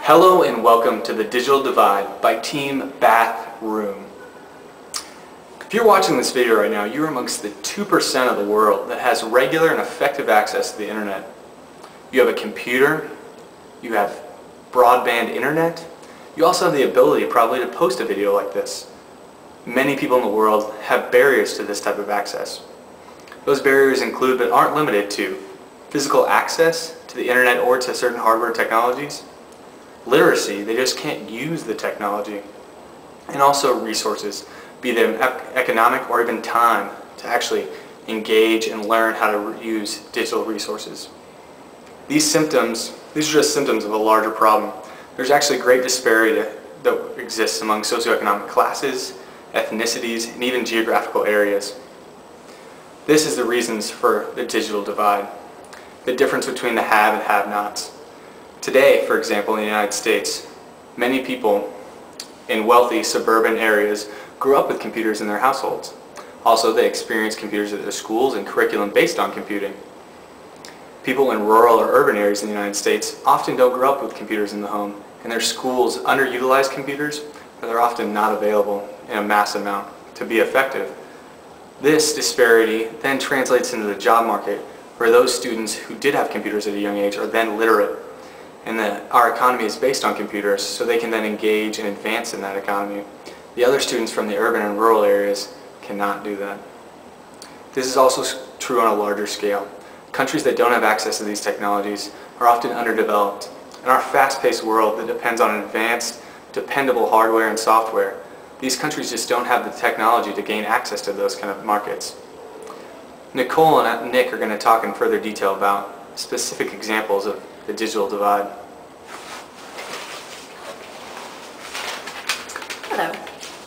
Hello and welcome to The Digital Divide by Team Bathroom. If you're watching this video right now, you're amongst the 2% of the world that has regular and effective access to the internet. You have a computer, you have broadband internet, you also have the ability probably to post a video like this. Many people in the world have barriers to this type of access. Those barriers include but aren't limited to physical access to the internet or to certain hardware technologies, literacy, they just can't use the technology, and also resources, be them economic or even time to actually engage and learn how to use digital resources. These are just symptoms of a larger problem. There's actually great disparity that exists among socioeconomic classes, ethnicities, and even geographical areas. This is the reasons for the digital divide, the difference between the have and have-nots. Today, for example, in the United States, many people in wealthy suburban areas grew up with computers in their households. Also, they experience computers at their schools and curriculum based on computing. People in rural or urban areas in the United States often don't grow up with computers in the home, and their schools underutilize computers, or they're often not available in a mass amount to be effective. This disparity then translates into the job market, where those students who did have computers at a young age are then literate, and that our economy is based on computers, so they can then engage and advance in that economy. The other students from the urban and rural areas cannot do that. This is also true on a larger scale. Countries that don't have access to these technologies are often underdeveloped. In our fast-paced world that depends on advanced, dependable hardware and software, these countries just don't have the technology to gain access to those kind of markets. Nicole and Nick are going to talk in further detail about specific examples of the digital divide. Hello.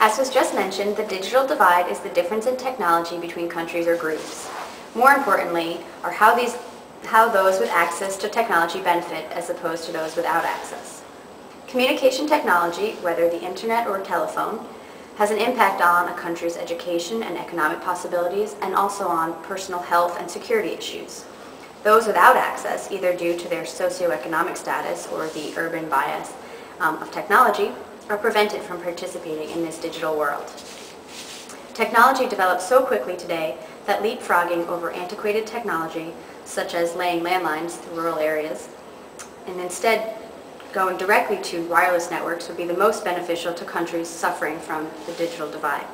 As was just mentioned, the digital divide is the difference in technology between countries or groups. More importantly, are how those with access to technology benefit as opposed to those without access. Communication technology, whether the internet or telephone, has an impact on a country's education and economic possibilities, and also on personal health and security issues. Those without access, either due to their socioeconomic status or the urban bias of technology, are prevented from participating in this digital world. Technology develops so quickly today that leapfrogging over antiquated technology, such as laying landlines through rural areas, and instead going directly to wireless networks would be the most beneficial to countries suffering from the digital divide.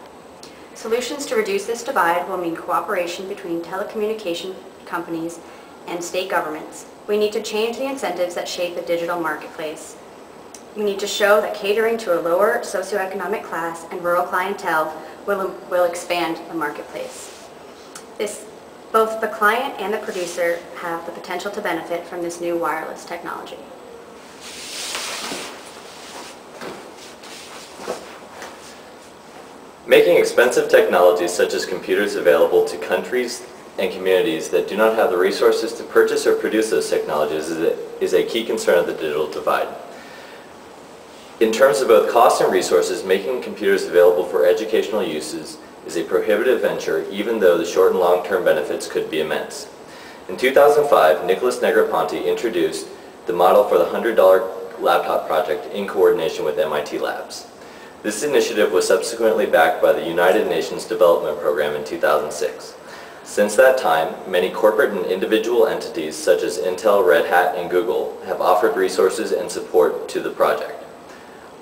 Solutions to reduce this divide will mean cooperation between telecommunication companies and state governments. We need to change the incentives that shape the digital marketplace. We need to show that catering to a lower socioeconomic class and rural clientele will expand the marketplace. Both the client and the producer have the potential to benefit from this new wireless technology. Making expensive technologies such as computers available to countries and communities that do not have the resources to purchase or produce those technologies is a key concern of the digital divide. In terms of both cost and resources, making computers available for educational uses is a prohibitive venture, even though the short and long-term benefits could be immense. In 2005, Nicholas Negroponte introduced the model for the $100 laptop project in coordination with MIT Labs. This initiative was subsequently backed by the United Nations Development Program in 2006. Since that time, many corporate and individual entities such as Intel, Red Hat, and Google have offered resources and support to the project.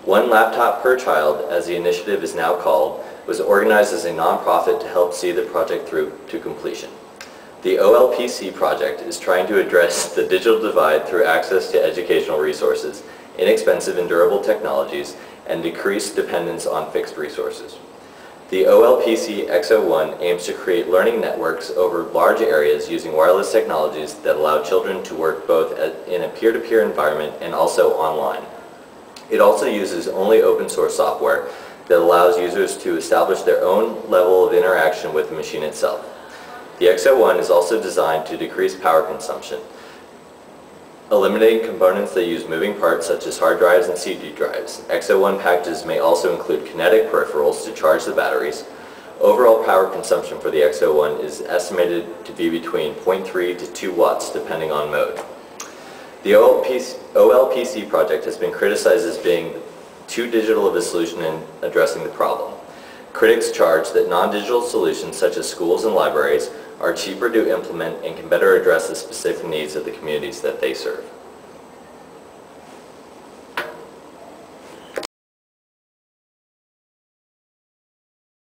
One Laptop per Child, as the initiative is now called, was organized as a nonprofit to help see the project through to completion. The OLPC project is trying to address the digital divide through access to educational resources, inexpensive and durable technologies, and decreased dependence on fixed resources. The OLPC X01 aims to create learning networks over large areas using wireless technologies that allow children to work both in a peer-to-peer environment and also online. It also uses only open source software that allows users to establish their own level of interaction with the machine itself. The X01 is also designed to decrease power consumption, eliminating components that use moving parts such as hard drives and CD drives. X01 packages may also include kinetic peripherals to charge the batteries. Overall power consumption for the X01 is estimated to be between 0.3 to 2 watts depending on mode. The OLPC project has been criticized as being too digital of a solution in addressing the problem. Critics charge that non-digital solutions such as schools and libraries are cheaper to implement and can better address the specific needs of the communities that they serve.